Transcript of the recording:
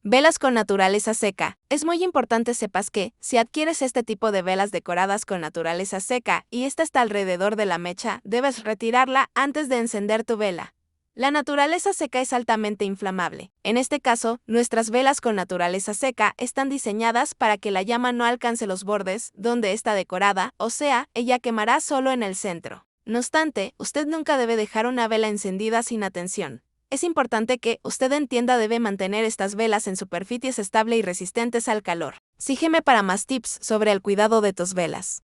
Velas con naturaleza seca. Es muy importante sepas que, si adquieres este tipo de velas decoradas con naturaleza seca y esta está alrededor de la mecha, debes retirarla antes de encender tu vela. La naturaleza seca es altamente inflamable. En este caso, nuestras velas con naturaleza seca están diseñadas para que la llama no alcance los bordes donde está decorada, o sea, ella quemará solo en el centro. No obstante, usted nunca debe dejar una vela encendida sin atención. Es importante que usted entienda debe mantener estas velas en superficies estables y resistentes al calor. Sígueme para más tips sobre el cuidado de tus velas.